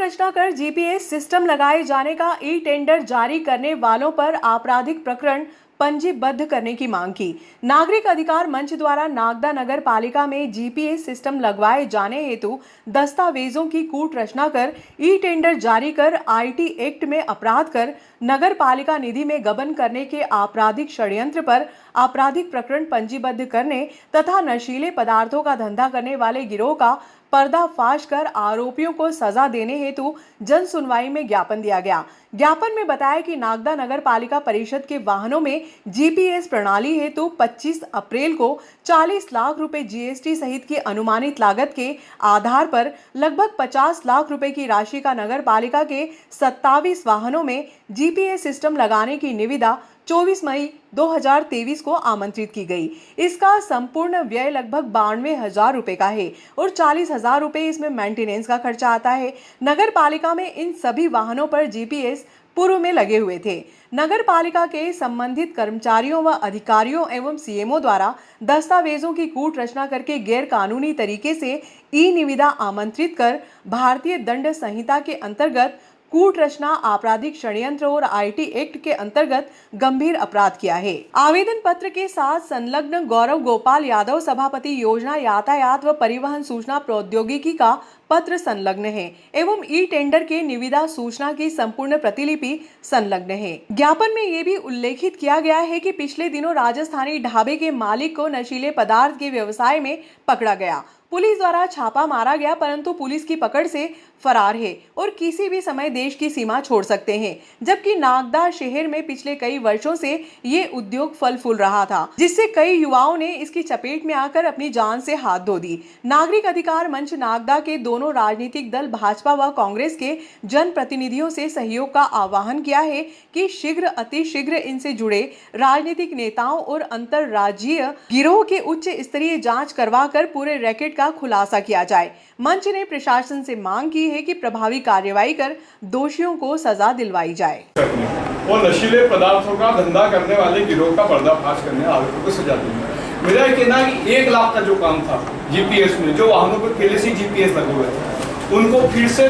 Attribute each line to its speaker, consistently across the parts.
Speaker 1: कूट रचना कर GPS system लगाए जाने का ई टेंडर जारी करने वालों पर आपराधिक प्रकरण पंजीबद्ध करने की मांग की। नागरिक अधिकार मंच द्वारा नागदा नगर पालिका में जीपीएस सिस्टम लगवाए जाने हेतु दस्तावेजों की कूट रचना कर ई टेंडर जारी कर आईटी एक्ट में अपराध कर नगर पालिका निधि में गबन करने के आपराधिक षड्यंत्र पर आपराधिक प्रकरण पंजीबद्ध करने तथा नशीले पदार्थों का धंधा करने वाले गिरोह का पर्दाफाश कर आरोपियों को सजा देने हेतु जन सुनवाई में ज्ञापन दिया गया। ज्ञापन में बताया कि नागदा नगर पालिका परिषद के वाहनों में जीपीएस प्रणाली हेतु 25 अप्रैल को 40 लाख रुपए जीएसटी सहित की अनुमानित लागत के आधार पर लगभग 50 लाख रुपए की राशि का नगर पालिका के 27 वाहनों में जीपीएस सिस्टम लगाने की निविदा 24 मई 2023 को आमंत्रित की गई। इसका संपूर्ण व्यय लगभग 92,000 रुपए का है और 40,000 रुपए इसमें मेंटेनेंस का खर्चा आता है। नगर पालिका में इन सभी वाहनों पर जीपीएस पूर्व में लगे हुए थे। नगर पालिका के संबंधित कर्मचारियों व अधिकारियों एवं सीएमओ द्वारा दस्तावेजों की कूट रचना करके गैर कानूनी तरीके से ई निविदा आमंत्रित कर भारतीय दंड संहिता के अंतर्गत कूट रचना, आपराधिक षड्यंत्र और आईटी एक्ट के अंतर्गत गंभीर अपराध किया है। आवेदन पत्र के साथ संलग्न गौरव गोपाल यादव सभापति योजना यातायात व परिवहन सूचना प्रौद्योगिकी का पत्र संलग्न है एवं ई टेंडर के निविदा सूचना की संपूर्ण प्रतिलिपि संलग्न है। ज्ञापन में ये भी उल्लेखित किया गया है कि पिछले दिनों राजस्थानी ढाबे के मालिक को नशीले पदार्थ के व्यवसाय में पकड़ा गया। पुलिस द्वारा छापा मारा गया परंतु पुलिस की पकड़ से फरार है और किसी भी समय देश की सीमा छोड़ सकते हैं। जबकि नागदा शहर में पिछले कई वर्षों से ये उद्योग फल फूल रहा था, जिससे कई युवाओं ने इसकी चपेट में आकर अपनी जान से हाथ धो दी। नागरिक अधिकार मंच नागदा के दोनों राजनीतिक दल भाजपा व कांग्रेस के जन प्रतिनिधियों से सहयोग का आह्वान किया है कि शीघ्र अतिशीघ्र इनसे जुड़े राजनीतिक नेताओं और अंतर्राज्यीय गिरोह के उच्च स्तरीय जांच करवाकर पूरे रैकेट का खुलासा किया जाए। मंच ने प्रशासन से मांग की है कि प्रभावी कार्यवाही कर दोषियों को सजा दिलवाई जाए
Speaker 2: और नशीले पदार्थों का धंधा करने वाले गिरोह का पर्दाफाश करने आरोपियों को सजा दी। मेरा ये कहना है कि 1 लाख का जो काम था जीपीएस में, जो वाहनों पर पहले से जीपीएस लगे हुए थे, उनको फिर से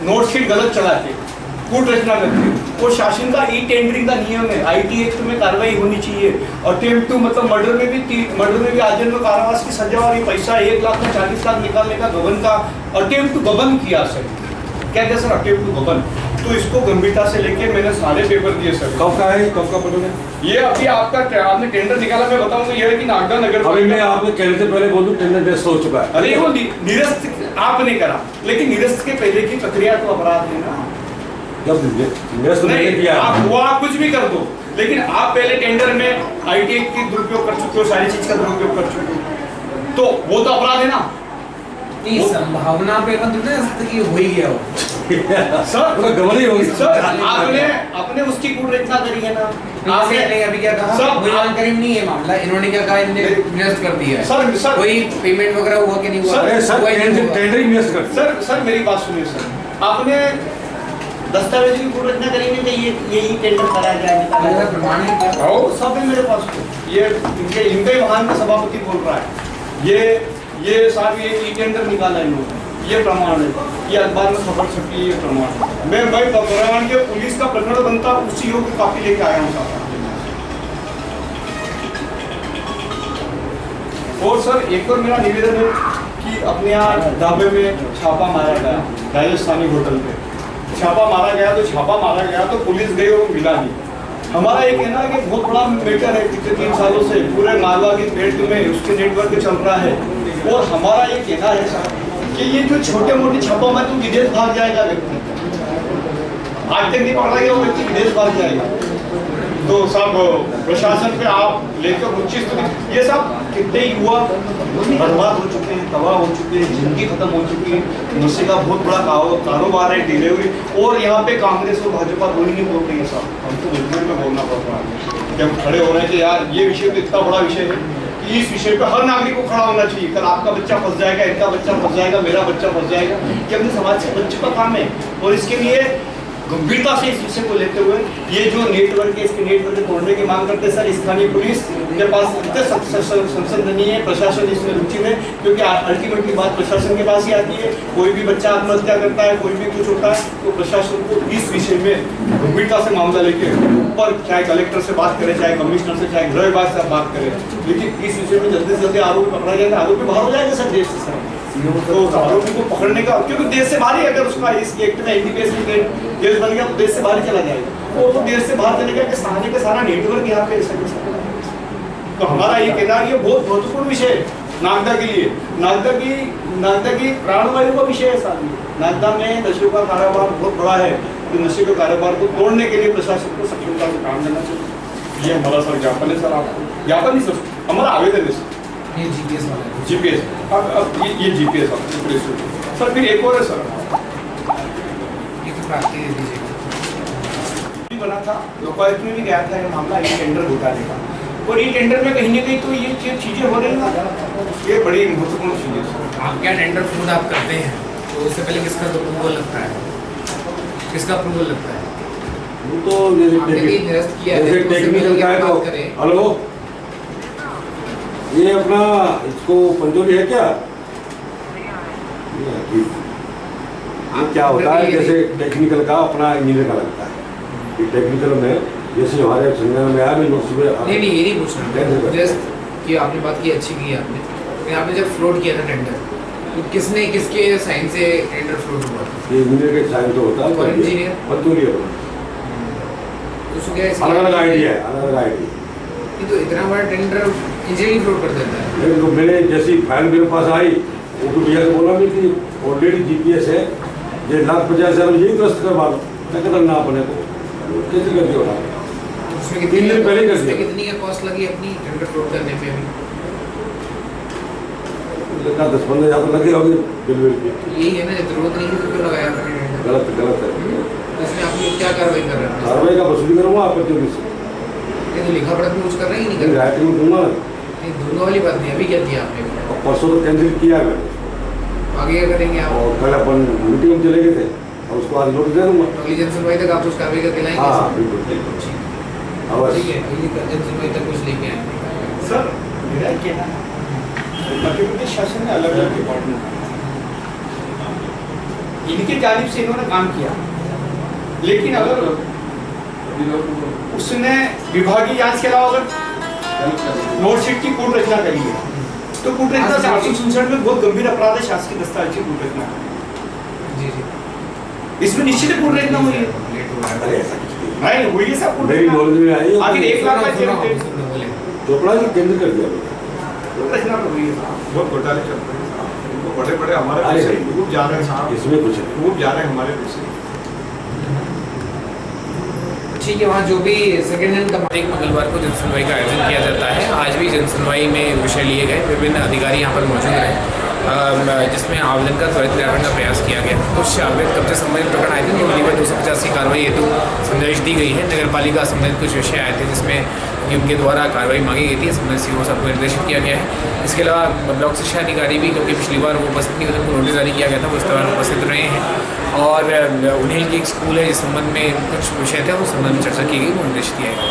Speaker 2: नोटशीट गलत चला के कूट रचना करके और शासन का ई टेंडरिंग का नियम है, आईटी एक्ट में कार्रवाई होनी चाहिए। और अटेम्प्ट टू मतलब मर्डर में भी आजीवन कारावास की सजा और ये पैसा 1 लाख में 40 लाख निकालने का गबन का अटेम्प्ट टू गबन किया सर। क्या कहते सर अटेम्प्ट टू गबन, तो इसको गंभीरता से लेके मैंने सारे पेपर दिए सर।
Speaker 3: कब का है, कब का पता है?
Speaker 2: ये अभी आपने टेंडर निकाला, मैं बताऊंगा ये है कि नागदा नगर
Speaker 3: अभी मैं आपको कहने से पहले बोल दूं टेंडर निरस्त हो चुका है।
Speaker 2: अरे वो निरस्त आपने करा, लेकिन निरस्त के पहले की प्रक्रिया तो अपराध है ना।
Speaker 3: जब निरस्त नहीं किया
Speaker 2: आप कुछ भी कर दो, लेकिन आप पहले टेंडर में आईटी की दुरुपयोग कर चुके हो, सारी चीज का दुरुपयोग कर चुके हो, तो वो तो अपराध है ना।
Speaker 4: संभावना पे की हो ही गया हो
Speaker 2: सर,
Speaker 3: गड़बड़ी होगी
Speaker 2: सर। आपने उसकी कूट रचना करी है ना।
Speaker 4: आपने नहीं अभी क्या कहा सर, कोई जानकारी नहीं है मामला, इन्होंने क्या कहा, इन्होंने निरस्त कर दिया है सर। कोई पेमेंट वगैरह हुआ कि नहीं हुआ
Speaker 3: सर? टेंडरिंग निरस्त कर
Speaker 2: सर मेरी बात सुनिए सर, आपने दस्तावेज की कूट रचना करेंगे तो ये टेंडर कराया जाएगा,
Speaker 4: प्रमाण है क्या?
Speaker 2: सब है मेरे पास। ये इनके वाहन का सभापति बोल रहा है, ये साहब ये ई टेंडर निकाला इन्होंने, ये प्रमाण है, ये अखबार में खबर छपी, ये प्रमाण है। मैं भाई प्रमाण के पुलिस का प्रकरण बनता उसी योग्य कॉपी लेके आया हूँ साहब। और सर एक और मेरा निवेदन है कि अपने यहाँ ढाबे में छापा मारा गया, राजस्थानी होटल पे छापा मारा गया, तो पुलिस गई और मिला नहीं। हमारा ये कहना है कि बहुत बड़ा मैटर है, पिछले 3 सालों से पूरे मालवा की बेल्ट में उसके नेटवर्क चल रहा है। और हमारा ये कहना है साहब कि ये जो छोटे मोटे छापा में तो विदेश भाग जाएगा व्यक्ति, आज तक नहीं पकड़ा गया वो व्यक्ति विदेश भाग जाएगा। तो सब प्रशासन पे आप लेकर उचित, ये सब कितने युवा बर्बाद हो चुके हैं, तबाह हो चुके हैं, जिंदगी खत्म हो चुकी है, नशे का बहुत बड़ा कारोबार है, डिलीवरी। और यहाँ पे कांग्रेस और भाजपा दोनों नहीं बोल रही है साहब, हमको मजबूर में बोलना पड़ रहा है। जब खड़े हो रहे हैं कि यार ये विषय तो इतना बड़ा विषय है कि इस विषय पे हर नागरिक को खड़ा होना चाहिए। कल आपका बच्चा फंस जाएगा, इनका बच्चा फंस जाएगा, मेरा बच्चा फंस जाएगा, ये अपने समाज से बच्चों का काम है। और इसके लिए गंभीरता से इस विषय को लेते हुए ये जो नेटवर्क है इसके नेटवर्क तोड़ने की मांग करते हैं सर। स्थानीय पुलिस के पास इतने संसद नहीं है, प्रशासन इसमें रुचि में, क्योंकि अल्टीमेटली बात प्रशासन के पास ही आती है। कोई भी बच्चा आत्महत्या करता है, कोई भी कुछ होता है, तो प्रशासन को इस विषय में गंभीरता से मामला लेके ऊपर चाहे कलेक्टर से बात करें, चाहे कमिश्नर से, चाहे गृह विभाग से बात करें, लेकिन इस विषय में जल्दी से जल्दी आरोपी पकड़ा जाएगा। आरोपी बाहर हो जाएगा सर देश से सर, तो आरोपी को पकड़ने का, क्योंकि देश से बाहर ही अगर उसका इस एक्ट में एनडीपीएस में केस बन गया तो देश से बाहर चला जाएगा। वो तो देश से बाहर चले गया कि सामने का सारा नेटवर्क यहाँ पे तो हमारा ये कहना है ये बहुत महत्वपूर्ण विषय है नागदा के लिए। नागदा की प्राणवायु का विषय है साथ में। नागदा में नशे का कारोबार बहुत बड़ा है, तो नशे के कारोबार को तोड़ने के लिए प्रशासन को सक्षमता से काम करना चाहिए। ये हमारा सर ज्ञापन है सर, आपको ज्ञापन नहीं सर, हमारा आवेदन है सर।
Speaker 4: ये जीपीएस वाला
Speaker 2: जीपीएस अब ये जीपीएस सर। फिर एक और है सर,
Speaker 4: ये तो प्राप्ति दे दीजिए।
Speaker 2: बना था लोकायुक्त में भी गया था ये मामला, ये टेंडर घोटाले का, और ये टेंडर में कहीं ना कहीं तो ये चीजें हो रही हैं, ये बड़ी महत्वपूर्ण चीजें सर।
Speaker 4: आप क्या टेंडर फ्रॉड आप करते हैं तो उससे पहले किसका अप्रूवल लगता है, किसका अप्रूवल लगता है?
Speaker 3: वो तो जैसे
Speaker 4: निरस्त किया है तो
Speaker 3: टेक्निकल का है तो हेलो ये अपना इसको पंजोली है क्या? क्या होता है जैसे टेक्निकल का अपना इंजीनियर का लगता है, टेक्निकल में जैसे हमारे संज्ञान में आया मैं सुबह
Speaker 4: नहीं ये नहीं पूछ रहा जस्ट कि आपने बात की अच्छी की आपने, लेकिन आपने जब फ्रॉड किया था टेंडर तो किसने किसके साइन से टेंडर फ्रॉड हुआ?
Speaker 3: ये इंजीनियर के साइन तो होता है
Speaker 4: इंजीनियर
Speaker 3: पंजोली
Speaker 4: तो क्या
Speaker 3: अलग-अलग आईडिया है, अलग-अलग आईडिया।
Speaker 4: ये तो इतना बड़ा टेंडर इंजीनियर फ्रॉड कर देता है।
Speaker 3: लेकिन तो मैंने जैसी फाइल मेरे पास आई वो तो भैया से बोला भी कि ऑलरेडी जीपीएस है, ये 1,50,000 में यही दुरुस्त करवा लो। क्या कहता ना अपने को कैसे कर दिया
Speaker 4: उसमें
Speaker 3: तीन दिन पहले कर दिया।
Speaker 4: कितनी का कॉस्ट लगी अपनी टेंडर फ्रॉड करने पे अभी?
Speaker 3: 10-15 हज़ार लगे होंगे बिल के।
Speaker 4: यही है ना, जरूरत नहीं है तो क्यों लगाया आपने टेंडर?
Speaker 3: गलत है।
Speaker 4: इसमें आपने क्या कार्रवाई कर रहे हैं?
Speaker 3: कार्रवाई का वसूली करूँगा आपत्तियों से।
Speaker 4: ये तो लिखा पढ़ा कुछ कर रहे हैं कि नहीं कर रहे?
Speaker 3: राइटिंग में दूंगा
Speaker 4: नहीं दोनों वाली बात नहीं, अभी क्या दिया आपने?
Speaker 3: और परसों तो कैंसिल किया है
Speaker 4: आगे क्या करेंगे आप?
Speaker 3: और कल अपन मीटिंग में चले गए थे और उसको आज नोटिस दे दूँगा।
Speaker 4: अगली जनसुनवाई तक आप कुछ कार्रवाई करके लाएंगे?
Speaker 3: हाँ बिल्कुल ठीक
Speaker 4: है, अगली जनसुनवाई तक कुछ लेके आएंगे।
Speaker 2: सर मेरा कहना है मध्य प्रदेश शासन ने अलग अलग डिपार्टमेंट, इनकी जानिब से इन्होंने काम किया, लेकिन अगर उसने विभागीय जांच के अलावा अगर नोटशीट की कूट रचना करी है तो कूट रचना से 867 में बहुत गंभीर अपराध है, शासकीय दस्तावेज की कूट रचना।
Speaker 4: जी
Speaker 2: इसमें निश्चित ही कूट रचना हुई है,
Speaker 4: लेट हो रहा है।
Speaker 2: नहीं हुई है सब कूट
Speaker 3: मेरी नॉलेज में आई
Speaker 2: आखिर 1 लाख का
Speaker 3: चोपड़ा जी केंद्र कर दिया
Speaker 2: कूट रचना तो हुई है। बहुत घोटाले चल रहे हैं साहब, बड़े बड़े हमारे
Speaker 3: अरे
Speaker 2: पैसे डूब जा रहे हैं साहब,
Speaker 3: इसमें कुछ है
Speaker 2: डूब जा रहे हैं हमारे पैसे।
Speaker 4: ठीक है, वहाँ जो भी सेकेंड हैंड का एक मंगलवार को जनसुनवाई का आयोजन किया जाता है। आज भी जनसुनवाई में विषय लिए गए, विभिन्न अधिकारी यहाँ पर मौजूद रहे, जिसमें आवेदन का त्वरित निराकरण का प्रयास किया गया। कुछ अवैध कब्जे संबंधित प्रकरण आए थे, निम्न 250 की कार्रवाई हेतु संदेश दी गई है। नगर पालिका संबंधित कुछ विषय आए थे जिसमें उनके द्वारा कार्रवाई मांगी गई थी, संबंधित सीओ साहब को निर्देशित किया गया है। इसके अलावा ब्लॉक शिक्षा अधिकारी भी, क्योंकि पिछली बार वो उपस्थित नहीं हुए, उनको नोटिस जारी किया गया था, वो इस दौरान उपस्थित रहे हैं। और उन्हें की एक स्कूल है, इस संबंध में कुछ विषय थे, उस संबंध में चर्चा की गई, वो निर्देश दिया गया।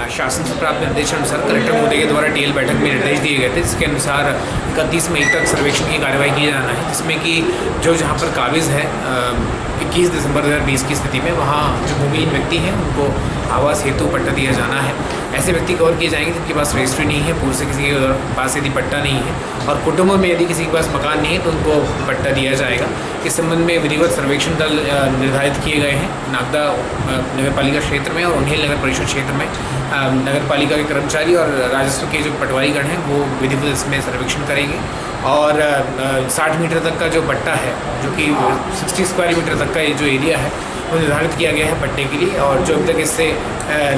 Speaker 4: शासन से प्राप्त निर्देश अनुसार कलेक्टर महोदय के द्वारा टीएल बैठक में निर्देश दिए गए थे, जिसके अनुसार 31 मई तक सर्वेक्षण की कार्रवाई की जाना है, जिसमें कि जो जहाँ पर काबिज़ है 21 दिसंबर 2020 की स्थिति में वहाँ जो भूमिहीन व्यक्ति हैं उनको आवास हेतु पट्टा दिया जाना है। ऐसे व्यक्ति कवर किए जाएंगे जिनके पास रजिस्ट्री नहीं है, पूर्व से किसी के पास यदि पट्टा नहीं है, और कुटुंब में यदि किसी के पास मकान नहीं है तो उनको पट्टा दिया जाएगा। इस संबंध में विधिवत सर्वेक्षण दल निर्धारित किए गए हैं नागदा नगर पालिका क्षेत्र में और उन्हेल नगर परिषद क्षेत्र में। नगर पालिका के कर्मचारी और राजस्व के जो पटवारीगण हैं वो विधिवत इसमें सर्वेक्षण करेंगे, और 60 मीटर तक का जो पट्टा है, जो कि 60 स्क्वायर मीटर तक का ये जो एरिया है वो निर्धारित किया गया है पट्टे के लिए, और जो अब तक इससे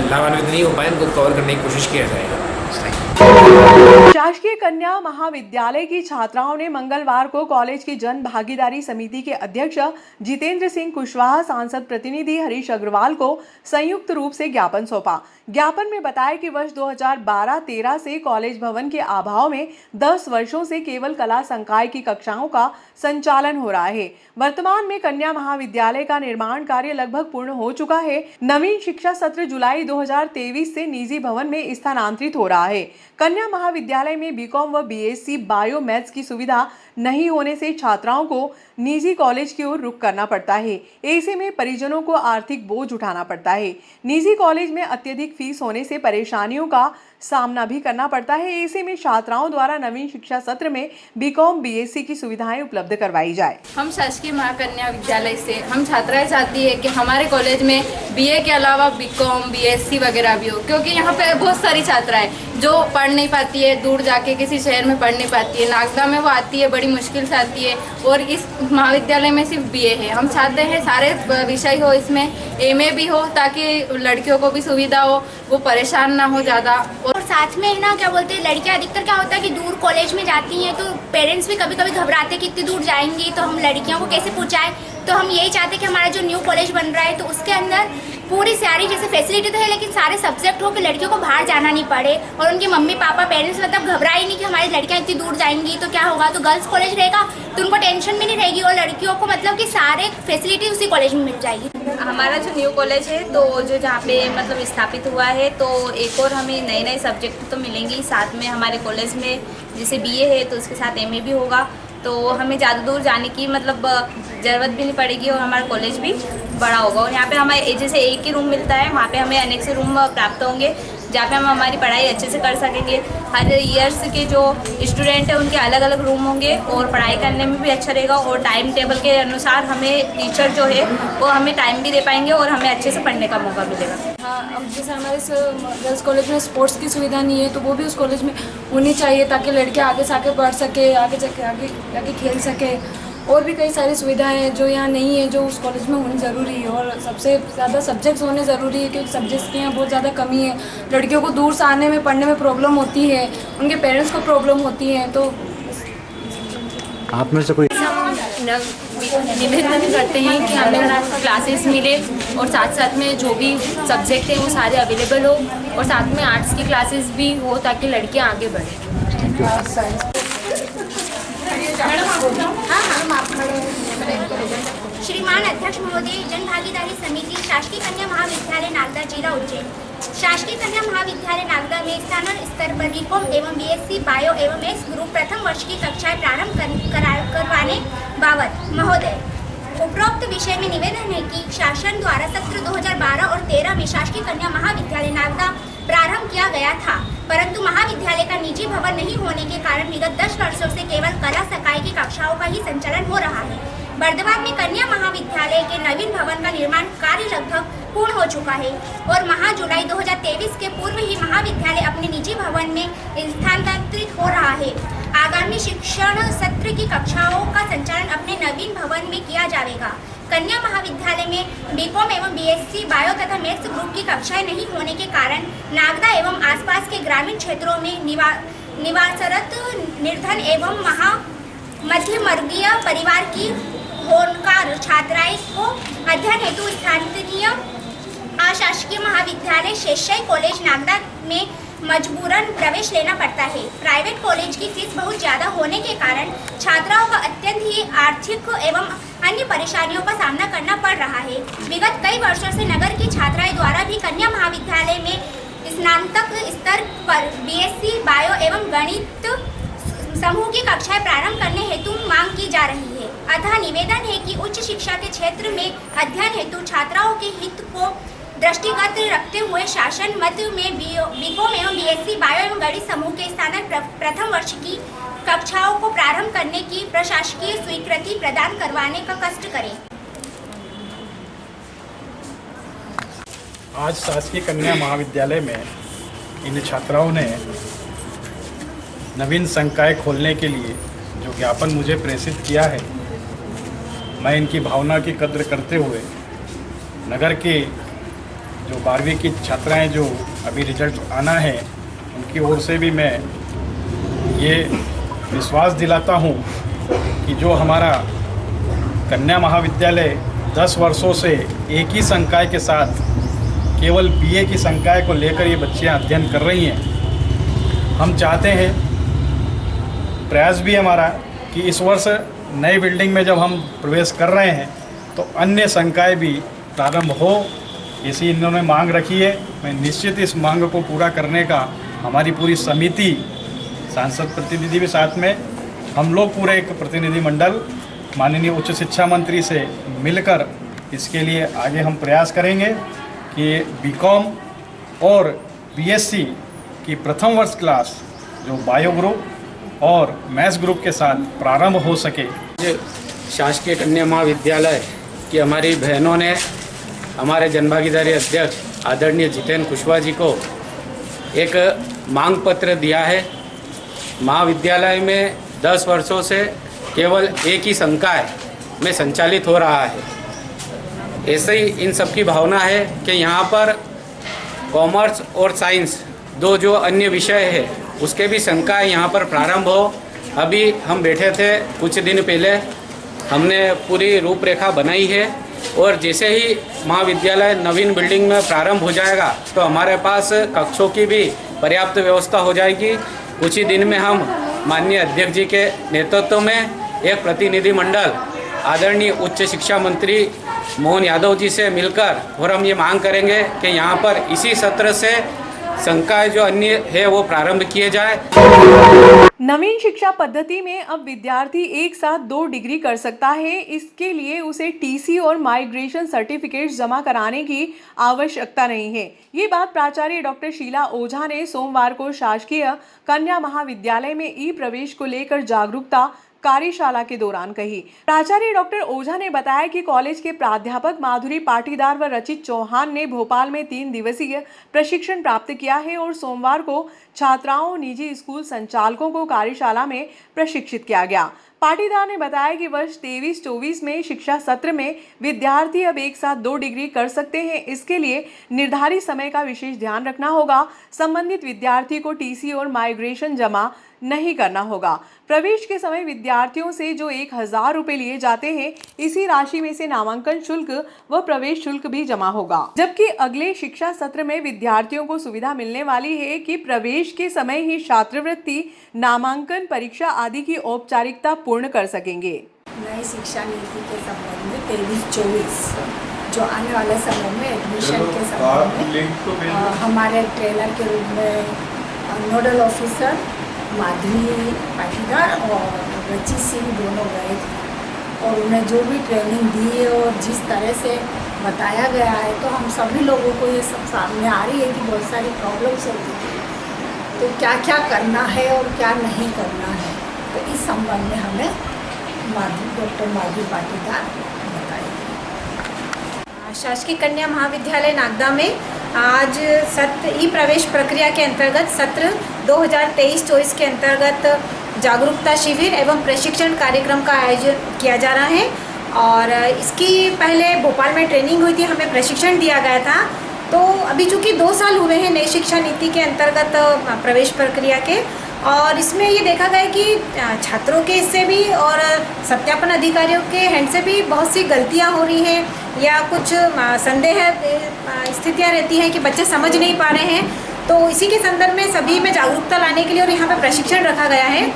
Speaker 4: लाभान्वित नहीं हो पाए उनको कवर करने की कोशिश किया जाएगा।
Speaker 1: शासकीय कन्या महाविद्यालय की छात्राओं ने मंगलवार को कॉलेज की जन भागीदारी समिति के अध्यक्ष जितेंद्र सिंह कुशवाहा, सांसद प्रतिनिधि हरीश अग्रवाल को संयुक्त रूप से ज्ञापन सौंपा। ज्ञापन में बताया कि वर्ष 2012-13 से कॉलेज भवन के अभाव में 10 वर्षों से केवल कला संकाय की कक्षाओं का संचालन हो रहा है। वर्तमान में कन्या महाविद्यालय का निर्माण कार्य लगभग पूर्ण हो चुका है। नवीन शिक्षा सत्र जुलाई 2023 से निजी भवन में स्थानांतरित हो रहा है। कन्या महाविद्यालय में बीकॉम व बीएससी बायो मैथ्स की सुविधा नहीं होने से छात्राओं को निजी कॉलेज की ओर रुख करना पड़ता है। ऐसे में परिजनों को आर्थिक बोझ उठाना पड़ता है। निजी कॉलेज में अत्यधिक फीस होने से परेशानियों का सामना भी करना पड़ता है। ऐसे में छात्राओं द्वारा नवीन शिक्षा सत्र में बीकॉम बीएससी की सुविधाएं उपलब्ध करवाई जाए।
Speaker 5: हम शासकीय महाकन्या विद्यालय से हम छात्राएं चाहती है कि हमारे कॉलेज में बीए के अलावा बीकॉम बीएससी वगैरह भी हो, क्योंकि यहाँ पे बहुत सारी छात्राएं जो पढ़ नहीं पाती है, दूर जाके किसी शहर में पढ़ नहीं पाती है, नागदा में वो आती है, बड़ी मुश्किल से आती है, और इस महाविद्यालय में सिर्फ बीए है। हम चाहते हैं सारे विषय हो, इसमें एमए भी हो, ताकि लड़कियों को भी सुविधा हो, वो परेशान ना हो ज़्यादा।
Speaker 6: और साथ में ना क्या बोलते हैं, लड़कियां अधिकतर क्या होता है कि दूर कॉलेज में जाती हैं तो पेरेंट्स भी कभी कभी घबराते हैं कि इतनी दूर जाएंगी तो हम लड़कियों को कैसे पहुंचाएं। तो हम यही चाहते हैं कि हमारा जो न्यू कॉलेज बन रहा है तो उसके अंदर पूरी सारी जैसे फैसिलिटी तो है, लेकिन सारे सब्जेक्ट हो कि लड़कियों को बाहर जाना नहीं पड़े, और उनके मम्मी पापा पेरेंट्स मतलब घबराए नहीं कि हमारी लड़कियां इतनी दूर जाएंगी तो क्या होगा। तो गर्ल्स कॉलेज रहेगा तो उनको टेंशन भी नहीं रहेगी, और लड़कियों को मतलब कि सारे फैसिलिटी उसी कॉलेज में मिल जाएगी।
Speaker 7: हमारा जो न्यू कॉलेज है तो जो जहाँ पे मतलब स्थापित हुआ है, तो एक और हमें नए नए सब्जेक्ट तो मिलेंगे साथ में। हमारे कॉलेज में जैसे बीए है तो उसके साथ एमए भी होगा, तो हमें ज़्यादा दूर जाने की मतलब ज़रूरत भी नहीं पड़ेगी, और हमारा कॉलेज भी बड़ा होगा। और यहाँ पे हमें जैसे एक ही रूम मिलता है, वहाँ पे हमें अनेक से रूम प्राप्त होंगे जहाँ पे हम हमारी पढ़ाई अच्छे से कर सकेंगे। हर ईयर्स के जो स्टूडेंट हैं उनके अलग अलग रूम होंगे, और पढ़ाई करने में भी अच्छा रहेगा, और टाइम टेबल के अनुसार हमें टीचर जो है वो हमें टाइम भी दे पाएंगे और हमें अच्छे से पढ़ने का मौका मिलेगा।
Speaker 5: हाँ, अब जैसे हमारे गर्ल्स कॉलेज में स्पोर्ट्स की सुविधा नहीं है, तो वो भी उस कॉलेज में होनी चाहिए ताकि लड़कियाँ आगे से आगे बढ़ सके, आगे जाके खेल सके। और भी कई सारी सुविधाएं हैं जो यहाँ नहीं है, जो उस कॉलेज में होनी ज़रूरी है। और सबसे ज़्यादा सब्जेक्ट्स होने ज़रूरी है, क्योंकि सब्जेक्ट्स की यहाँ बहुत ज़्यादा कमी है। लड़कियों को दूर से आने में पढ़ने में प्रॉब्लम होती है, उनके पेरेंट्स को प्रॉब्लम होती है। तो
Speaker 8: आप में से कोई
Speaker 7: निवेदन करते हैं कि हमें क्लासेस मिले, और साथ साथ में जो भी सब्जेक्ट हैं वो सारे अवेलेबल हो, और साथ में आर्ट्स की क्लासेस भी हो ताकि लड़कियाँ आगे बढ़ें।
Speaker 6: श्रीमान अध्यक्ष महोदय, जन भागीदारी समिति, शासकीय कन्या महाविद्यालय नागदा, जिला उज्जैन। शासकीय कन्या महाविद्यालय नागदा में स्थानीय स्तर पर बीकॉम एवं बीएससी बायो एवं मैथ्स ग्रुप प्रथम वर्ष की कक्षाएं प्रारंभ करवाने बाबत महोदय, उपरोक्त विषय में निवेदन है कि शासन द्वारा सत्र 2012 और 13 में शासकीय कन्या महाविद्यालय नागदा प्रारंभ किया गया था, परंतु महाविद्यालय का निजी भवन नहीं होने के कारण विगत 10 वर्षों से केवल कला संकाय की कक्षाओं का ही संचालन हो रहा है। वर्तमान में कन्या महाविद्यालय के नवीन भवन का निर्माण कार्य लगभग पूर्ण हो चुका है, और माह जुलाई 2023 के पूर्व ही महाविद्यालय अपने निजी भवन में स्थानांतरित हो रहा है। आगामी शिक्षण सत्र की कक्षाओं का संचालन अपने नवीन भवन में किया जाएगा। कन्या महाविद्यालय में बीकॉम एवं बीएससी बायो तथा मैथ्स ग्रुप की कक्षाएं नहीं होने के कारण नागदा एवं आसपास के ग्रामीण क्षेत्रों में निवासरत निर्धन एवं मध्यमवर्गीय परिवार की होनहार छात्राएं को अध्ययन हेतु स्थानीय अशासकीय महाविद्यालय शेषशाही कॉलेज नागदा में मजबूरन प्रवेश लेना पड़ता है। प्राइवेट कॉलेज की फीस बहुत ज़्यादा होने के कारण छात्राओं का अत्यंत ही आर्थिक एवं अन्य परेशानियों का सामना करना पड़ रहा है। विगत कई वर्षों से नगर की छात्राएं द्वारा भी कन्या महाविद्यालय में स्नातक स्तर पर बीएससी बायो एवं गणित समूह की कक्षाएं प्रारंभ करने हेतु मांग की जा रही है। अतः निवेदन है कि उच्च शिक्षा के क्षेत्र में अध्ययन हेतु छात्राओं के हित को दृष्टिगत रखते हुए शासन मध्य में बीकॉम एवं बीएससी बायो एवं गणित समूह के स्थानक प्रथम वर्ष की कक्षाओं को प्रारंभ करने की प्रशासकीय स्वीकृति प्रदान करवाने का कष्ट करें।
Speaker 9: आज शासकीय कन्या महाविद्यालय में इन छात्राओं ने नवीन संकाय खोलने के लिए जो ज्ञापन मुझे प्रेषित किया है, मैं इनकी भावना की कद्र करते हुए नगर के जो 12वीं की छात्राएं जो अभी रिजल्ट आना है उनकी ओर से भी मैं ये विश्वास दिलाता हूँ कि जो हमारा कन्या महाविद्यालय 10 वर्षों से एक ही संकाय के साथ केवल बीए की संकाय को लेकर ये बच्चियाँ अध्ययन कर रही हैं। हम चाहते हैं, प्रयास भी हमारा, कि इस वर्ष नई बिल्डिंग में जब हम प्रवेश कर रहे हैं तो अन्य संकाय भी प्रारंभ हो, ऐसी इन्होंने मांग रखी है। मैं निश्चित इस मांग को पूरा करने का हमारी पूरी समिति, सांसद प्रतिनिधि भी साथ में, हम लोग पूरे एक प्रतिनिधि मंडल माननीय उच्च शिक्षा मंत्री से मिलकर इसके लिए आगे हम प्रयास करेंगे कि बीकॉम और बीएससी की प्रथम वर्ष क्लास जो बायो ग्रुप और मैथ्स ग्रुप के साथ प्रारंभ हो सके।
Speaker 10: शासकीय कन्या महाविद्यालय की हमारी बहनों ने हमारे जनभागीदारी अध्यक्ष आदरणीय जितेंद्र कुशवाहा जी को एक मांग पत्र दिया है। महाविद्यालय में 10 वर्षों से केवल एक ही संकाय में संचालित हो रहा है। ऐसे ही इन सब की भावना है कि यहाँ पर कॉमर्स और साइंस दो जो अन्य विषय है उसके भी संकाय यहाँ पर प्रारंभ हो। अभी हम बैठे थे कुछ दिन पहले, हमने पूरी रूपरेखा बनाई है और जैसे ही महाविद्यालय नवीन बिल्डिंग में प्रारंभ हो जाएगा तो हमारे पास कक्षों की भी पर्याप्त व्यवस्था हो जाएगी। कुछ ही दिन में हम माननीय अध्यक्ष जी के नेतृत्व में एक प्रतिनिधि मंडल आदरणीय उच्च शिक्षा मंत्री मोहन यादव जी से मिलकर और हम ये मांग करेंगे कि यहाँ पर इसी सत्र से संकाय जो अन्य है वो प्रारंभ किए जाए।
Speaker 1: नवीन शिक्षा पद्धति में अब विद्यार्थी एक साथ 2 डिग्री कर सकता है। इसके लिए उसे टीसी और माइग्रेशन सर्टिफिकेट जमा कराने की आवश्यकता नहीं है। ये बात प्राचार्य डॉक्टर शीला ओझा ने सोमवार को शासकीय कन्या महाविद्यालय में ई प्रवेश को लेकर जागरूकता कार्यशाला के दौरान कही। प्राचार्य डॉक्टर ओझा ने बताया कि कॉलेज के प्राध्यापक माधुरी पाटीदार व रचित चौहान ने भोपाल में 3 दिवसीय प्रशिक्षण प्राप्त किया है और सोमवार को छात्राओं, निजी स्कूल संचालकों को कार्यशाला में प्रशिक्षित किया गया। पाटीदार ने बताया कि वर्ष 23-24 में शिक्षा सत्र में विद्यार्थी अब एक साथ 2 डिग्री कर सकते हैं। इसके लिए निर्धारित समय का विशेष ध्यान रखना होगा। संबंधित विद्यार्थी को टीसी और माइग्रेशन जमा नहीं करना होगा। प्रवेश के समय विद्यार्थियों से जो 1000 रुपये लिए जाते हैं, इसी राशि में से नामांकन शुल्क व प्रवेश शुल्क भी जमा होगा। जबकि अगले शिक्षा सत्र में विद्यार्थियों को सुविधा मिलने वाली है कि प्रवेश के समय ही छात्रवृत्ति, नामांकन, परीक्षा आदि की औपचारिकता पूर्ण कर सकेंगे।
Speaker 11: नई शिक्षा नीति के संबंध में 23-24 जो आने वाले समय में एडमिशन के संबंध में हमारे ट्रेनर के रूप में नोडल ऑफिसर माधुरी पाटीदार और रचित सिंह दोनों गए थे और उन्हें जो भी ट्रेनिंग दी है और जिस तरह से बताया गया है तो हम सभी लोगों को ये सब सामने आ रही है कि बहुत सारी प्रॉब्लम्स होती थी, तो क्या क्या करना है और क्या नहीं करना है। तो इस संबंध में हमें डॉक्टर माधुरी पाटीदार बताएंगे।
Speaker 7: शासकीय कन्या महाविद्यालय नागदा में आज ई प्रवेश प्रक्रिया के अंतर्गत सत्र 2023-24 के अंतर्गत जागरूकता शिविर एवं प्रशिक्षण कार्यक्रम का आयोजन किया जा रहा है और इसकी पहले भोपाल में ट्रेनिंग हुई थी, हमें प्रशिक्षण दिया गया था। तो अभी चूँकि 2 साल हुए हैं नई शिक्षा नीति के अंतर्गत प्रवेश प्रक्रिया के, और इसमें ये देखा गया कि छात्रों के इससे भी और सत्यापन अधिकारियों के हैंड से भी बहुत सी गलतियां हो रही हैं या कुछ संदेह स्थितियां रहती हैं कि बच्चे समझ नहीं पा रहे हैं। तो इसी के संदर्भ में सभी में जागरूकता लाने के लिए और यहाँ पे प्रशिक्षण रखा गया है।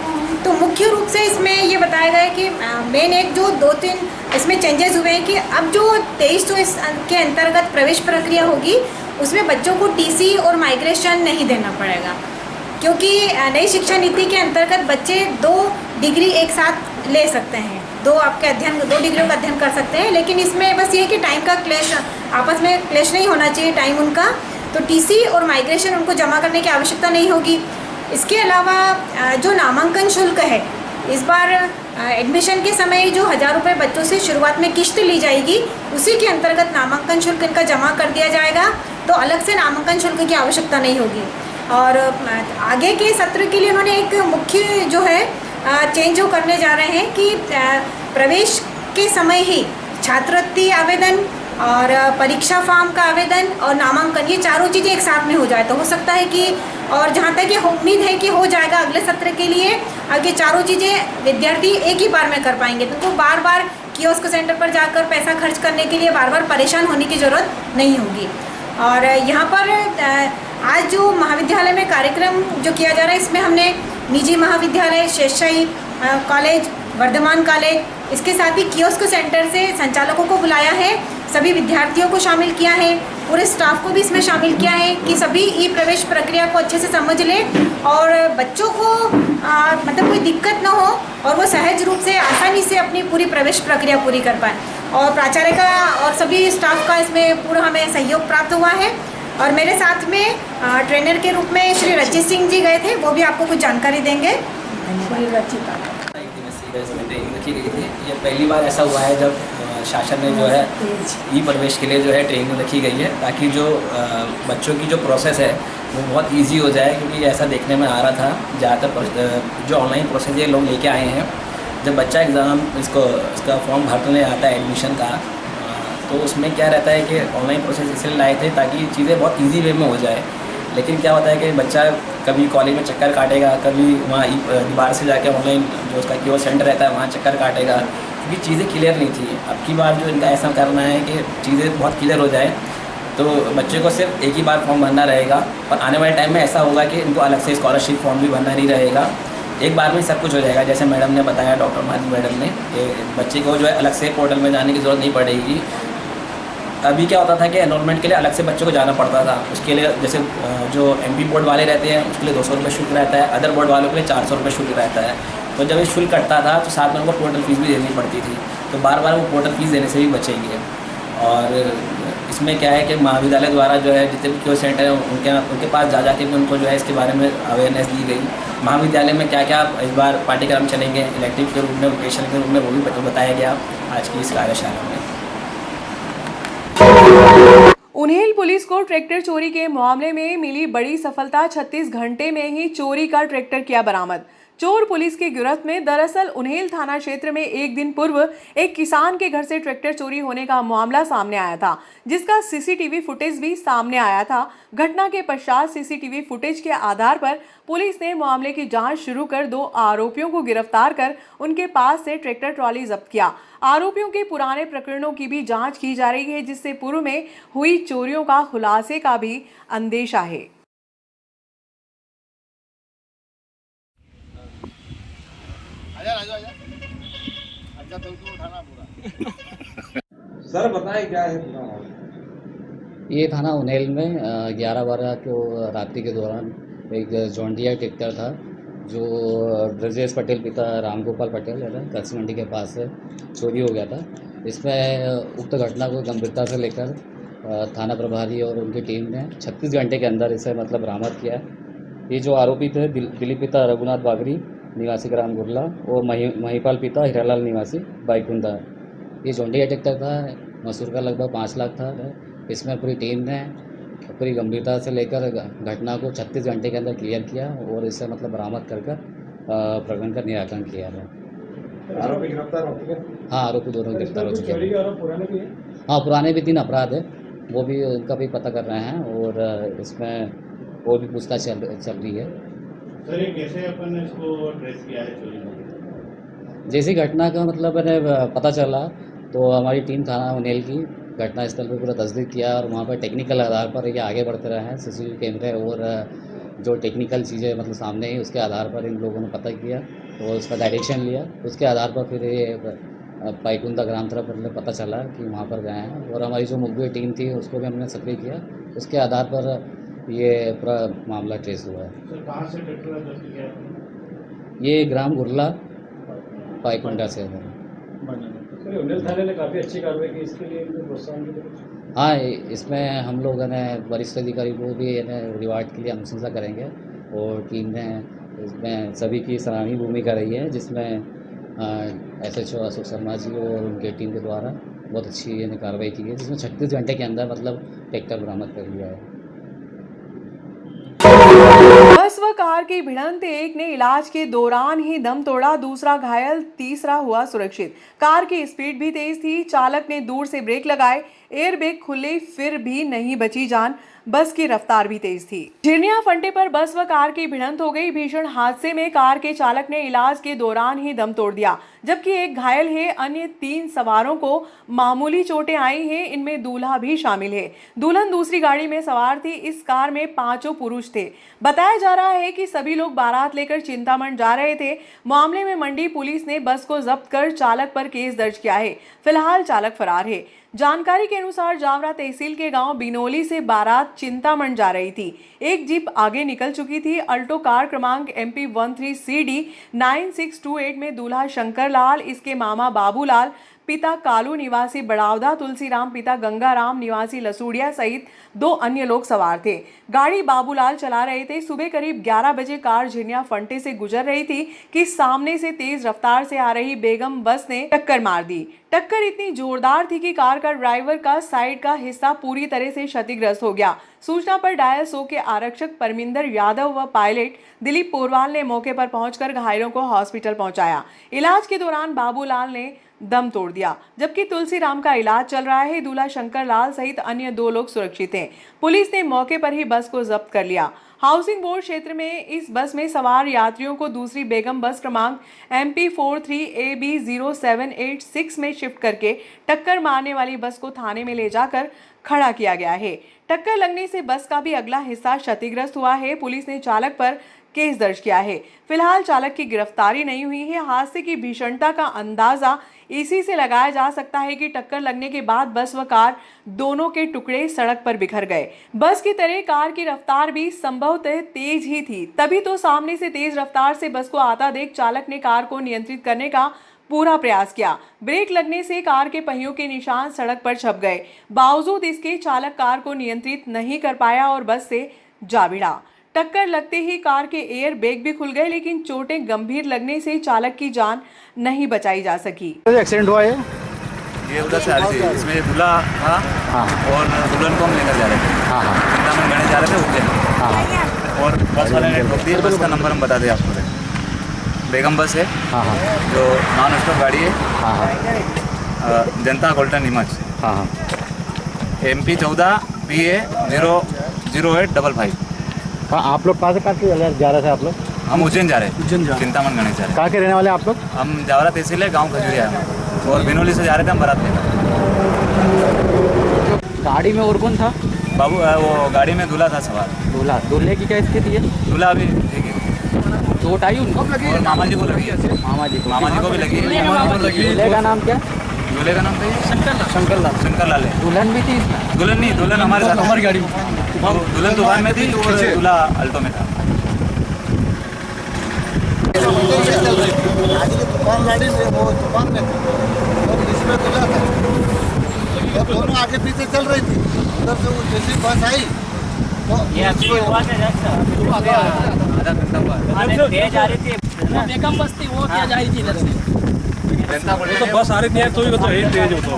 Speaker 7: तो मुख्य रूप से इसमें ये बताया गया है कि मेन एक जो 2-3 इसमें चेंजेस हुए हैं कि अब जो 23-24 के अंतर्गत प्रवेश प्रक्रिया होगी उसमें बच्चों को टीसी और माइग्रेशन नहीं देना पड़ेगा, क्योंकि नई शिक्षा नीति के अंतर्गत बच्चे 2 डिग्री एक साथ ले सकते हैं, 2 डिग्रियों का अध्ययन कर सकते हैं। लेकिन इसमें बस ये है कि टाइम का क्लेश, आपस में क्लेश नहीं होना चाहिए टाइम उनका, तो टीसी और माइग्रेशन उनको जमा करने की आवश्यकता नहीं होगी। इसके अलावा जो नामांकन शुल्क है, इस बार एडमिशन के समय जो 1000 रुपये बच्चों से शुरुआत में किश्त ली जाएगी उसी के अंतर्गत नामांकन शुल्क इनका जमा कर दिया जाएगा, तो अलग से नामांकन शुल्क की आवश्यकता नहीं होगी। और आगे के सत्र के लिए उन्होंने एक मुख्य जो है चेंज जो करने जा रहे हैं कि प्रवेश के समय ही छात्रवृत्ति आवेदन
Speaker 12: और परीक्षा फॉर्म का आवेदन और नामांकन, ये चारों चीज़ें एक साथ में हो जाए तो हो सकता है कि, और जहाँ तक ये उम्मीद है कि हो जाएगा अगले सत्र के लिए, आगे चारों चीज़ें विद्यार्थी एक ही बार में कर पाएंगे, तो उनको बार बार कियोस्क सेंटर पर जाकर पैसा खर्च करने के लिए बार बार परेशान होने की ज़रूरत नहीं होगी। और यहाँ पर आज जो महाविद्यालय में कार्यक्रम जो किया जा रहा है, इसमें हमने निजी महाविद्यालय, शेषशाही कॉलेज, वर्धमान कॉलेज, इसके साथ ही कियोस्क सेंटर से संचालकों को बुलाया है, सभी विद्यार्थियों को शामिल किया है, पूरे स्टाफ को भी इसमें शामिल किया है कि सभी ई प्रवेश प्रक्रिया को अच्छे से समझ लें और बच्चों को मतलब कोई दिक्कत ना हो और वो सहज रूप से आसानी से अपनी पूरी प्रवेश प्रक्रिया पूरी कर पाएँ। और प्राचार्य का और सभी स्टाफ का इसमें पूरा हमें सहयोग प्राप्त हुआ है। और मेरे साथ में ट्रेनर के रूप में श्री रचित सिंह जी गए थे, वो भी आपको कुछ जानकारी देंगे। रचिता
Speaker 13: रखी गई थी, ये पहली बार ऐसा हुआ है जब शासन ने जो है ई प्रवेश के लिए जो है ट्रेनिंग रखी गई है, ताकि जो बच्चों की जो प्रोसेस है वो बहुत इजी हो जाए। क्योंकि ऐसा देखने में आ रहा था, ज़्यादातर जो ऑनलाइन प्रोसेस ये लोग लेके आए हैं, जब बच्चा एग्ज़ाम इसका फॉर्म भरने आता है एडमिशन का, तो उसमें क्या रहता है कि ऑनलाइन प्रोसेस इसलिए लाए थे ताकि चीज़ें बहुत ईजी वे में हो जाए। लेकिन क्या होता है कि बच्चा कभी कॉलेज में चक्कर काटेगा, कभी वहाँ दोबारा से जाके ऑनलाइन जो उसका कियोस्क सेंटर रहता है वहाँ चक्कर काटेगा, क्योंकि चीज़ें क्लियर नहीं थी। अब की बार जो इनका ऐसा करना है कि चीज़ें बहुत क्लियर हो जाए, तो बच्चे को सिर्फ एक ही बार फॉर्म भरना रहेगा। और आने वाले टाइम में ऐसा होगा कि इनको अलग से स्कॉलरशिप फॉर्म भी भरना नहीं रहेगा, एक बार में सब कुछ हो जाएगा। जैसे मैडम ने बताया, डॉक्टर माधवी मैडम ने, कि बच्चे को जो है अलग से पोर्टल में जाने की ज़रूरत नहीं पड़ेगी। अभी क्या होता था कि एनरोलमेंट के लिए अलग से बच्चों को जाना पड़ता था, उसके लिए जैसे जो एमपी बोर्ड वाले रहते हैं उसके लिए 200 रुपये शुल्क रहता है, अदर बोर्ड वालों के लिए 400 रुपये शुल्क रहता है। तो जब ये शुल्क कटता था तो साथ में उनको पोर्टल फीस भी देनी पड़ती थी, तो बार बार वो पोर्टल फीस देने से भी बचेंगे। और इसमें क्या है कि महाविद्यालय द्वारा जो है जितने भी कियोस्क सेंटर हैं उनके पास जा जाके भी उनको जो है इसके बारे में अवेयरनेस दी गई। महाविद्यालय में क्या क्या इस बार पाठ्यक्रम चलेंगे इलेक्टिव के रूप में, वोकेशनल के रूप में, वो भी बताया गया आज की इस कार्यशाला में।
Speaker 1: उन्हेल पुलिस को ट्रैक्टर चोरी के मामले में मिली बड़ी सफलता, 36 घंटे में ही चोरी का ट्रैक्टर किया बरामद। चोर पुलिस की गिरफ्त में। दरअसल उन्हेल थाना क्षेत्र में एक दिन पूर्व एक किसान के घर से ट्रैक्टर चोरी होने का मामला सामने आया था, जिसका सीसीटीवी फुटेज भी सामने आया था। घटना के पश्चात सीसीटीवी फुटेज के आधार पर पुलिस ने मामले की जांच शुरू कर 2 आरोपियों को गिरफ्तार कर उनके पास से ट्रैक्टर ट्रॉली जब्त किया। आरोपियों के पुराने प्रकरणों की भी जांच की जा रही है, जिससे पूर्व में हुई चोरियों का खुलासे का भी अंदेशा है।
Speaker 3: सर बताएं क्या है पूरा?
Speaker 14: ये थाना उन्हेल में 11-12 को रात्रि के दौरान एक जॉन्डिया ट्रैक्टर था जो ब्रजेश पटेल पिता रामगोपाल पटेल है ना कच्ची मंडी के पास से चोरी हो गया था। इसमें उक्त घटना को गंभीरता से लेकर थाना प्रभारी और उनकी टीम ने 36 घंटे के अंदर इसे बरामद किया। ये जो आरोपी थे दिलीप पिता रघुनाथ बागरी निवासी ग्राम गुरला और महिपाल पिता हीरालाल निवासी बाईकुंदा। ये जॉन्डिया ट्रैक्टर था, मसूर का लगभग 5 लाख था। इसमें पूरी टीम ने पूरी गंभीरता से लेकर घटना को 36 घंटे के अंदर क्लियर किया और इसे बरामद कर प्रकरण का निराकरण किया है।
Speaker 3: आरोपी गिरफ्तार हो चुके?
Speaker 14: हाँ, आरोपी दोनों गिरफ्तार हो चुके हैं।
Speaker 3: पुराने भी है?
Speaker 14: हाँ, पुराने भी 3 अपराध है, वो भी उनका भी पता कर रहे हैं और इसमें और भी पूछताछ चल रही है।
Speaker 15: सर ये कैसे अपन ने इसको ट्रेस किया है चोरी में?
Speaker 14: जैसी घटना का पता चला तो हमारी टीम थाना उन्हेल की घटनास्थल पर पूरा तस्दीक किया और वहाँ पर टेक्निकल आधार पर ये आगे बढ़ते रहे हैं। सीसीटीवी कैमरे और जो टेक्निकल चीज़ें सामने ही उसके आधार पर इन लोगों ने पता किया और उसका डायरेक्शन लिया। उसके आधार पर फिर ये पाईकुंदा ग्राम तरफ पता चला कि वहाँ पर गए हैं और हमारी जो मुखबिर टीम थी उसको भी हमने सक्रिय किया। उसके आधार पर ये पूरा मामला ट्रेस हुआ है।
Speaker 15: सर कहाँ से ट्रैक्टर जब्त किया?
Speaker 14: ये ग्राम गुरला पाईकुंडा से है।
Speaker 3: उन्हेल थाने ने काफ़ी अच्छी कार्रवाई की, इसके लिए प्रोत्साहन की?
Speaker 14: हाँ, इसमें हम लोग वरिष्ठ अधिकारी को भी रिवार्ड के लिए अनुशंसा करेंगे और टीम ने इसमें सभी की सराहनीय भूमिका रही है, जिसमें SHO अशोक शर्मा जी और उनके टीम के द्वारा बहुत अच्छी कार्रवाई की है, जिसमें 36 घंटे के अंदर ट्रैक्टर बरामद कर लिया है।
Speaker 1: बस व कार की भिड़ंत, एक ने इलाज के दौरान ही दम तोड़ा, दूसरा घायल, तीसरा हुआ सुरक्षित। कार की स्पीड भी तेज थी, चालक ने दूर से ब्रेक लगाए, एयरबैग खुले फिर भी नहीं बची जान, बस की रफ्तार भी तेज थी। झिरनिया फंटे पर बस व कार की भिड़ंत हो गई। भीषण हादसे में कार के चालक ने इलाज के दौरान ही दम तोड़ दिया, जबकि एक घायल है। अन्य 3 सवारों को मामूली चोटें आई हैं, इनमें दूल्हा भी शामिल है। दुल्हन दूसरी गाड़ी में सवार थी। इस कार में 5 पुरुष थे। बताया जा रहा है कि सभी लोग बारात लेकर चिंतामण जा रहे थे। मामले में मंडी पुलिस ने बस को जब्त कर चालक पर केस दर्ज किया है। फिलहाल चालक फरार है। जानकारी के अनुसार जावरा तहसील के गांव बिनोली से बारात चिंतामण जा रही थी। एक जीप आगे निकल चुकी थी। अल्टो कार क्रमांक MP 13CD 9628 में दूल्हा शंकर लाल, इसके मामा बाबूलाल, पिता कालू निवासी बड़ावदा, तुलसीराम पिता गंगाराम निवासी लसूड़िया सहित 2 अन्य लोग सवार थे। गाड़ी बाबूलाल चला रहे थे। सुबह करीब 11 बजे कार झिरनिया फंटे से गुजर रही थी कि सामने से तेज रफ्तार से आ रही बेगम बस ने टक्कर मार दी। टक्कर इतनी जोरदार थी कि कार का ड्राइवर का साइड का हिस्सा पूरी तरह से क्षतिग्रस्त हो गया। सूचना पर डायल 100 के आरक्षक परमिंदर यादव व पायलट दिलीप पोरवाल ने मौके पर पहुंचकर घायलों को हॉस्पिटल पहुंचाया। इलाज के दौरान बाबूलाल ने दम तोड़ दिया, जबकि तुलसीराम का इलाज चल रहा है। दूल्हा शंकर लाल सहित अन्य 2 लोग सुरक्षित हैं। पुलिस ने मौके पर ही बस को जब्त कर लिया। हाउसिंग बोर्ड क्षेत्र में इस बस में सवार यात्रियों को दूसरी बेगम बस क्रमांक MP 43AB 0786 में शिफ्ट करके टक्कर मारने वाली बस को थाने में ले जाकर खड़ा किया गया है। टक्कर लगने से बस का भी अगला हिस्सा क्षतिग्रस्त हुआ है। पुलिस ने चालक पर केस दर्ज किया है। फिलहाल चालक की गिरफ्तारी नहीं हुई है। हादसे की भीषणता का अंदाजा इसी से लगाया जा सकता है कि टक्कर लगने के बाद बस व कार दोनों के टुकड़े सड़क पर बिखर गए। बस की तरह कार की रफ्तार भी संभवतः तेज ही थी, तभी तो सामने से तेज रफ्तार से बस को आता देख चालक ने कार को नियंत्रित करने का पूरा प्रयास किया। ब्रेक लगने से कार के पहियों के निशान सड़क पर छप गए। बावजूद इसके चालक कार को नियंत्रित नहीं कर पाया और बस से जा भिड़ा। टक्कर लगते ही कार के एयर बैग भी खुल गए, लेकिन चोटें गंभीर लगने से चालक की जान नहीं बचाई जा सकी।
Speaker 8: एक्सीडेंट हुआ है
Speaker 16: ये उधर से आ रही थी, इसमें दूल्हा था और दुल्हन को हम लेकर जा रहे थे। चिंतामण गणे जा रहे थे उज्जैन। और बस वाले ने ठोक दिया। बस का नंबर हम बता दें आपको, बेगम बस है जो नॉन स्टॉप गाड़ी है, जनता गोल्टन नीमच, MP 14 PA 00855।
Speaker 8: हाँ, आप लोग कहाँ से जा रहे थे आप लोग?
Speaker 16: हम उज्जैन जा रहे हैं, चिंतामण गणेश जा रहे हैं।
Speaker 8: कहाँ के रहने वाले आप लोग?
Speaker 16: हम जावरा तहसील है, गांव खजूरिया है, और बिनोली से जा रहे थे हम बारात लेकर।
Speaker 14: गाड़ी में और कौन था?
Speaker 16: बाबू वो गाड़ी में दूल्हा था सवार।
Speaker 14: दूल्हे की क्या स्थिति है?
Speaker 16: दूल्हा अभी ठीक है।
Speaker 14: चोट आई उनको?
Speaker 16: और मामा जी को लगी है। मामा जी को भी लगी है।
Speaker 14: दूल्हे का नाम क्या?
Speaker 16: दूल्हे का नाम क्या? शंकर लाल है।
Speaker 14: दुल्हन भी थी इसमें?
Speaker 16: दुल्हन नहीं, दुल्हन हमारे साथ हमारी गाड़ी में। दुल्हन दुकान में थी, दूल्हा अल्टो में था।
Speaker 17: तूफान गाड़ी से वो तूफान में थी और इसमें दूल्हा था, और दोनों आगे पीछे चल रही थी। उधर से वो जैसी बस आई तो
Speaker 16: आधा घंटा हुआ
Speaker 18: तेज आ रही थी, बेगम बस थी, वो क्या जा रही थी इधर से।
Speaker 3: तो बस आ रही थी तो तेज होता।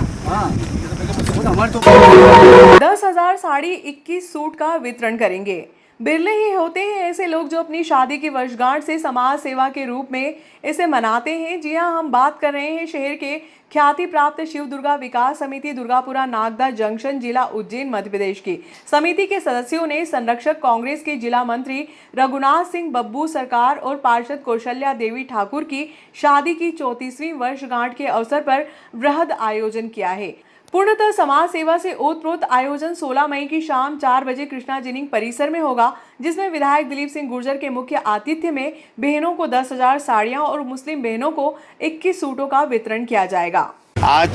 Speaker 1: 10,000 साड़ी 21 सूट का वितरण करेंगे। बिरले ही होते हैं ऐसे लोग जो अपनी शादी की वर्षगांठ से समाज सेवा के रूप में इसे मनाते हैं। जी हां, हम बात कर रहे हैं शहर के ख्याति प्राप्त शिव दुर्गा विकास समिति दुर्गापुरा नागदा जंक्शन जिला उज्जैन मध्य प्रदेश की। समिति के सदस्यों ने संरक्षक कांग्रेस के जिला मंत्री रघुनाथ सिंह बब्बू सरकार और पार्षद कौशल्या देवी ठाकुर की शादी की 34वीं वर्षगांठ के अवसर पर वृहद आयोजन किया है। पूर्णतः समाज सेवा से ओतप्रोत आयोजन 16 मई की शाम 4 बजे कृष्णा जिनिंग परिसर में होगा, जिसमें विधायक दिलीप सिंह गुर्जर के मुख्य आतिथ्य में बहनों को 10,000 साड़ियां और मुस्लिम बहनों को 21 सूटों का वितरण किया जाएगा।
Speaker 17: आज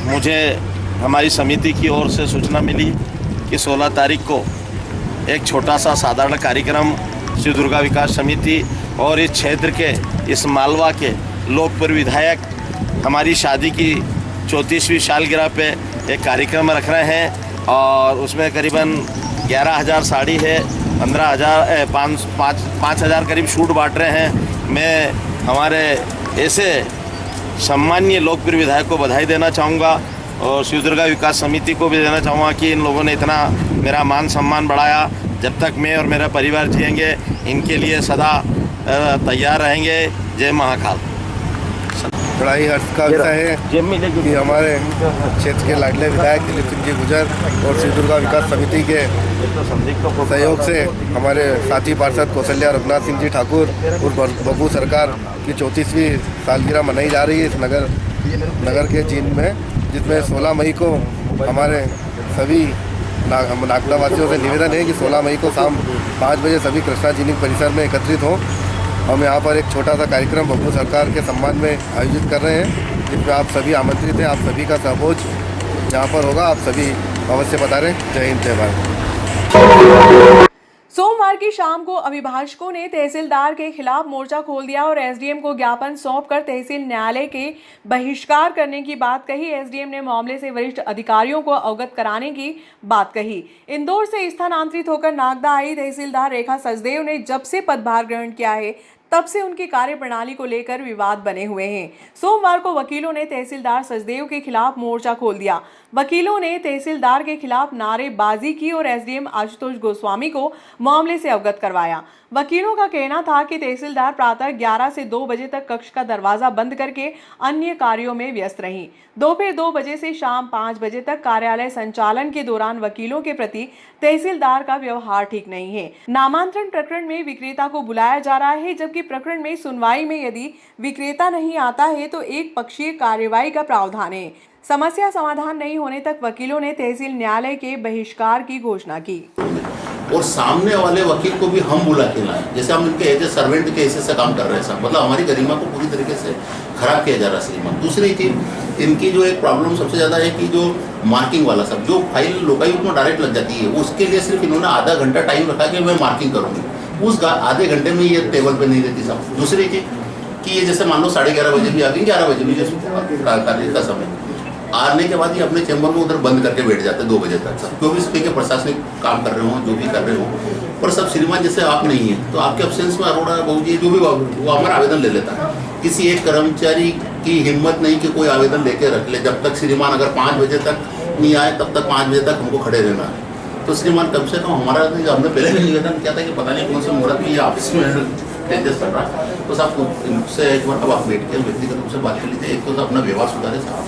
Speaker 17: मुझे हमारी समिति की ओर से सूचना मिली कि 16 तारीख को एक छोटा सा साधारण कार्यक्रम शिव दुर्गा विकास समिति और इस क्षेत्र के, इस मालवा के लोकप्रिय विधायक हमारी शादी की 34वीं सालगिरह पे एक कार्यक्रम रख रहे हैं और उसमें करीबन 11,000 साड़ी है, 5,000 करीब सूट बांट रहे हैं। मैं हमारे ऐसे सम्माननीय लोकप्रिय विधायक को बधाई देना चाहूँगा और शिव दुर्गा विकास समिति को भी देना चाहूँगा कि इन लोगों ने इतना मेरा मान सम्मान बढ़ाया। जब तक मैं और मेरा परिवार जिएंगे इनके लिए सदा तैयार रहेंगे। जय महाकाल।
Speaker 19: बड़ा ही हर्ष का विषय है कि हमारे क्षेत्र के लाडले विधायक दिलीप सिंह जी गुजर और श्री दुर्गा विकास समिति के सहयोग से हमारे साथी पार्षद कौशल्या रघुनाथ सिंह जी ठाकुर और बबू सरकार की 34वीं सालगिरह मनाई जा रही है इस नगर के चीन में, जिसमें 16 मई को हमारे सभी नागदा वासियों से निवेदन है कि 16 मई को शाम 5 बजे सभी कृष्णा जिनिंग परिसर में एकत्रित हों। हम यहाँ पर एक छोटा सा कार्यक्रम बब्बू सरकार के सम्मान में आयोजित कर रहे हैं, जिसमें आप सभी आमंत्रित हैं। आप सभी का सहभोज यहाँ पर होगा, आप सभी अवश्य पधारें। जय हिंद, जय भारत।
Speaker 1: सोमवार की शाम को अभिभाषकों ने तहसीलदार के खिलाफ मोर्चा खोल दिया और एसडीएम को ज्ञापन सौंपकर तहसील न्यायालय के बहिष्कार करने की बात कही। एसडीएम ने मामले से वरिष्ठ अधिकारियों को अवगत कराने की बात कही। इंदौर से स्थानांतरित होकर नागदा आई तहसीलदार रेखा सचदेव ने जब से पदभार ग्रहण किया है तब से उनकी कार्यप्रणाली को लेकर विवाद बने हुए हैं। सोमवार को वकीलों ने तहसीलदार सचदेव के खिलाफ मोर्चा खोल दिया। वकीलों ने तहसीलदार के खिलाफ नारेबाजी की और एसडीएम आशुतोष गोस्वामी को मामले से अवगत करवाया। वकीलों का कहना था कि तहसीलदार प्रातः 11 से 2 बजे तक कक्ष का दरवाजा बंद करके अन्य कार्यों में व्यस्त रहीं। दोपहर 2 बजे से शाम 5 बजे तक कार्यालय संचालन के दौरान वकीलों के प्रति तहसीलदार का व्यवहार ठीक नहीं है। नामांतरण प्रकरण में विक्रेता को बुलाया जा रहा है, जबकि प्रकरण में सुनवाई में यदि विक्रेता नहीं आता है तो एक पक्षीय कार्यवाही का प्रावधान है। समस्या समाधान नहीं होने तक वकीलों ने तहसील न्यायालय के बहिष्कार की घोषणा की।
Speaker 20: और सामने वाले वकील को भी हम बुला के लाए, जैसे हम इनके एज ए सर्वेंट के हिस्से से काम कर रहे हैं साहब, मतलब हमारी गरिमा को पूरी तरीके से खराब किया जा रहा है श्रीमान। दूसरी चीज इनकी जो एक प्रॉब्लम सबसे ज़्यादा है कि जो मार्किंग वाला सब जो फाइल लोकायुक्त में डायरेक्ट लग जाती है, उसके लिए सिर्फ इन्होंने आधा घंटा टाइम रखा कि मैं मार्किंग करूँगी, उस आधे घंटे में ये टेबल पर नहीं रहती साहब। दूसरी चीज कि ये जैसे मान लो 11:30 बजे भी आ गई, 11 बजे भी जैसे कार्य का समय आने के बाद ये अपने चैम्बर में उधर बंद करके बैठ जाते हैं 2 बजे तक सब, जो भी इसके प्रशासनिक काम कर रहे हो, जो भी कर रहे हो। पर सब श्रीमान जैसे आप नहीं है तो आपके अब्सेंस में अरोड़ा बहू जी जो भी वो हमारा आवेदन ले लेता है। किसी एक कर्मचारी की हिम्मत नहीं कि कोई आवेदन लेके रख ले, जब तक श्रीमान अगर 5 बजे तक नहीं आए तब तक 5 बजे तक हमको खड़े रहना है। तो श्रीमान कम से कम हमारा हमने पहले भी निवेदन किया था कि पता नहीं कौन से मुहूर्त में ये ऑफिस में चेंजेस कर रहा है, तो साहब इनसे एक बार आप बैठ के व्यक्तिगत रूप से बात कर लीजिए। एक तो अपना व्यवहार सुधारे साहब,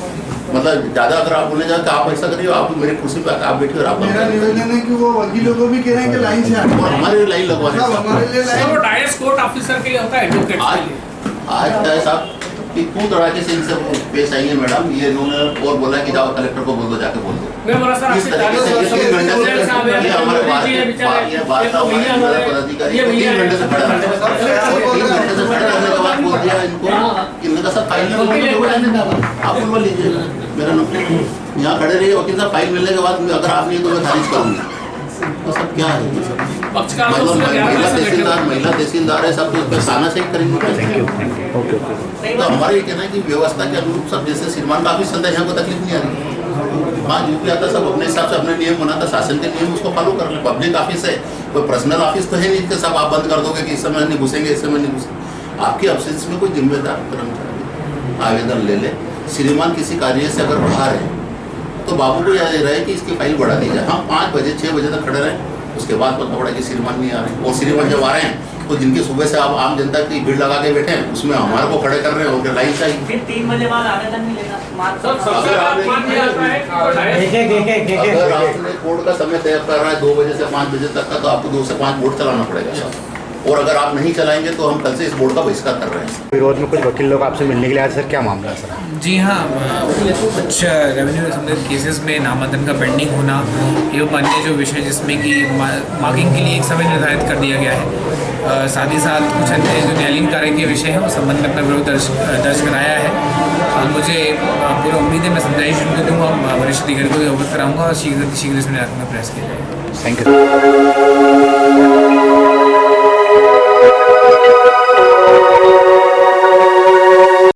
Speaker 20: मतलब ज़्यादा अगर आप बोलने जाए कि आप ऐसा करिए, आप मेरे कुर्सी पे आप बैठिए और आप
Speaker 21: निवेदन है कि वो वकीलों को भी कह रहे हैं कि लाइन से
Speaker 20: और हमारे लाइन लगवा रहे
Speaker 21: हैं।
Speaker 18: वो डायरेक्ट कोर्ट ऑफिसर के लिए होता है एडवोकेट के लिए।
Speaker 20: आज क्या है साहब कि तू तड़ाके से इनसे पेश आई है मैडम, ये इन्होंने और बोला कि जाओ कलेक्टर को बोल दो, जाके बोल दो।
Speaker 18: मैं बोला सर
Speaker 20: इस तरीके से ये 3 घंटे से ये हमारे वार्ता पदाधिकारी 3 घंटे से खड़ा रहने के बाद बोल दिया इनको इनका सब फाइल आप बोल लीजिए मेरा नंबर यहाँ खड़े रहिए वकील साहब, फाइल मिलने के बाद अगर आप नहीं तो मैं खारिज करूँगी। तो सब क्या है मतलब महिला तहसीलदार है सब, तो उस पर साना से करेंगे। तो हमारा ये कहना है कि व्यवस्था के अनुरूप सब, जैसे श्रीमान का ऑफिस चलता है यहाँ को तकलीफ नहीं आ रही। हाँ जो भी आता सब अपने हिसाब से अपने नियम बनाता, शासन के नियम उसको फॉलो कर ले। पब्लिक ऑफिस है, कोई पर्सनल ऑफिस तो है नहीं कि सब आप बंद कर दोगे कि इस समय नहीं घुसेंगे इस समय नहीं घुसेंगे। आपके ऑफिस में कोई जिम्मेदार कर्मचारी आवेदन ले ले, श्रीमान किसी कार्य से अगर बाहर है तो बाबू को याद रहे कि इसकी फाइल बढ़ा दी जाए। हाँ 5 बजे 6 बजे तक खड़े रहें, उसके बाद पता पड़ा कि श्रीमान नहीं आ रहे, और श्रीमान जब आ रहे हैं तो जिनकी सुबह से आप आम जनता की भीड़ लगा के बैठे हैं उसमें हमारे को खड़े कर रहे हैं और लाइन चाहिए।
Speaker 18: फिर 3 बजे बाद आवेदन मिलेगा।
Speaker 20: अगर आपने कोर्ट का समय तय कर रहा है 2 बजे से 5 बजे तक का, तो आपको 2 से 5 वोट चलाना पड़ेगा, और अगर आप नहीं चलाएंगे तो हम कल से इस बोर्ड का बहिष्कार कर रहे हैं।
Speaker 8: विरोध में कुछ वकील लोग आपसे मिलने के लिए आए सर, क्या मामला है सर?
Speaker 4: जी हाँ, कुछ रेवेन्यू संबंधित केसेस में नामांकन का पेंडिंग होना एवं अन्य जो विषय जिसमें कि मार्किंग के लिए एक समय निर्धारित कर दिया गया है, साथ ही साथ कुछ अन्य जो न्यायालयीन कार्य के विषय हैं उस संबंध में अपना विरोध दर्ज कराया है। मुझे पूरा उम्मीद है मैं समझाइश उनको दूँगा, वरिष्ठ अधिकारी को अवगत कराऊँगा और शीघ्र इसमें प्रयास किया जाएगा।
Speaker 8: Thank you.